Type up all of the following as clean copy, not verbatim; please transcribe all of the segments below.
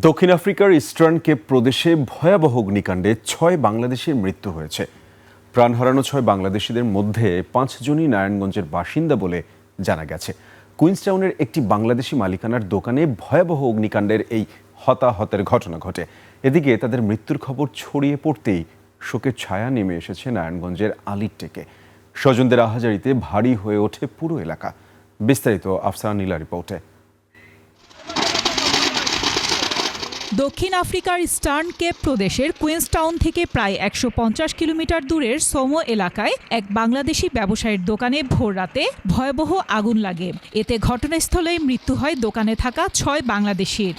দক্ষিণ আফ্রিকার eastern Cape প্রদেশে ভয়াবহ অগ্নিকাণ্ডে ৬ বাংলাদেশির মৃত্যু হয়েছে। প্রাণ হারানো ৬ বাংলাদেশিদের মধ্যে ৫ জনই নারায়ণগঞ্জের বাসিন্দা বলে জানা গেছে। কুইন্সটাউনের একটি বাংলাদেশি মালিকানার দোকানে ভয়াবহ অগ্নিকাণ্ডের এই হতাহতের ঘটনা ঘটে। এদিকে তাদের মৃত্যুর খবর ছড়িয়ে পড়তেই শোকের ছায়া নেমে এসেছে নারায়ণগঞ্জের আলিরটেকে। স্বজনদের আহাজারিতে ভারী হয়ে ওঠে পুরো এলাকা। বিস্তারিত আফসানা নীলা রিপোর্টে। দক্ষিণ আফ্রিকার ইস্টার্ন কেপ প্রদেশের কুইন্সটাউন থেকে প্রায় ১৫০ কিলোমিটার দূরের সোমো এলাকায় এক বাংলাদেশি ব্যবসায়ীর দোকানে ভোররাতে ভয়াবহ আগুন লাগে। এতে ঘটনাস্থলেই মৃত্যু হয় দোকানে থাকা ৬ বাংলাদেশির।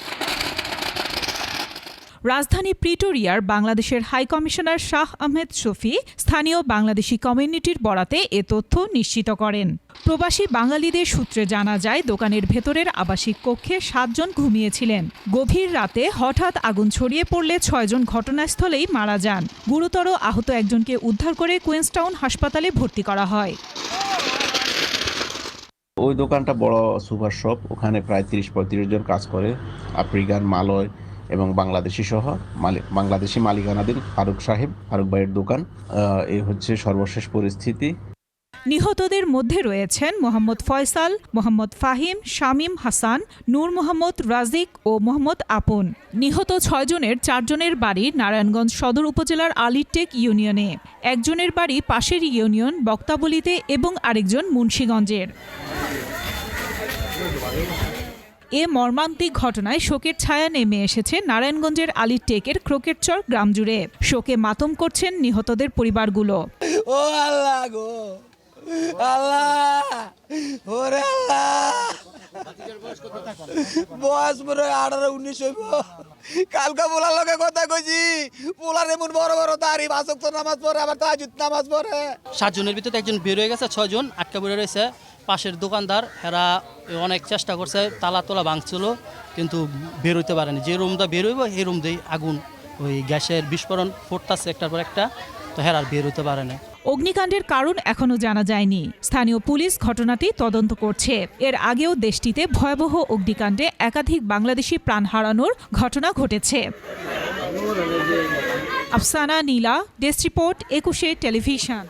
রাজধানী প্রিটোরিয়ার বাংলাদেশের হাই কমিশনার শাহ আহমেদ শফি স্থানীয় বাংলাদেশি কমিউনিটির বরাতে এ তথ্য নিশ্চিত করেন। প্রবাসী বাঙালিদের সূত্রে জানা যায়, দোকানের ভেতরের আবাসিক কক্ষে ৭ জন ঘুমিয়েছিলেন। গভীর রাতে হঠাৎ আগুন ছড়িয়ে পড়লে ৬ জন ঘটনাস্থলেই মারা যান। গুরুতর আহত একজনকে উদ্ধার করে কুইন্সটাউন হাসপাতালে ভর্তি করা হয়। ওই দোকানটা বড় সুপার শপ, ওখানে প্রায় ৩০-৩৫ জন কাজ করে। আফ্রিকান, মালয় এবং বাংলাদেশি সহ বাংলাদেশি মালিকানাধীন ফারুক ভাইয়ের দোকান। এই হচ্ছে সর্বশেষ পরিস্থিতি। নিহতদের মধ্যে রয়েছেন মোহাম্মদ ফয়সাল, মোহাম্মদ ফাহিম, শামীম হাসান, নূর মোহাম্মদ রাজিক ও মোহাম্মদ আপন। নিহত ৬ জনের ৪ জনের বাড়ি নারায়ণগঞ্জ সদর উপজেলার আলিরটেক ইউনিয়নে, একজনের বাড়ি পাশের ইউনিয়ন বক্তাবলিতে এবং আরেকজন মুন্সিগঞ্জের। এ মর্মান্তিক ঘটনায় শোকের ছায়া নেমে এসেছে নারায়ণগঞ্জের আলিরটেকের ক্রোকেটচর গ্রাম জুড়ে। শোকে মাতম করছেন নিহতদের পরিবারগুলো। ও আল্লাহ গো, আল্লাহ, ওরে আল্লাহ, বয়স মনে হয় 18-19 হইব। কালকা পোলার লগে কথা কইছি, পোলার এমন বড় বড় দাড়ি, বাসক তো নামাজ পড়ে, আবার তাহাজ্জুদ নামাজ পড়ে। ৭ জনের ভিতরে একজন বের হয়ে গেছে, 6 জন আটকা পড়ে রয়েছে। পাশের দোকানদার এরা অনেক চেষ্টা করছে, তালা তোলা ভাঙছিল, কিন্তু বের হইতে পারেনি। যে রুমটা বের হইব এই রুম দিয়ে আগুন, ওই গ্যাসের বিস্ফোরণ ফুটতাছে একটার পর একটা, তো হেরা আর বের হইতে পারে না। অগ্নিকাণ্ডের কারণ এখনো জানা যায়নি। স্থানীয় পুলিশ ঘটনাটি তদন্ত করছে। এর আগেও দেশটিতে ভয়াবহ অগ্নিকাণ্ডে একাধিক বাংলাদেশি প্রাণ হারানোর ঘটনা ঘটেছে। আফসানা নীলা, ডেস্ক রিপোর্ট, ২১ টেলিভিশন।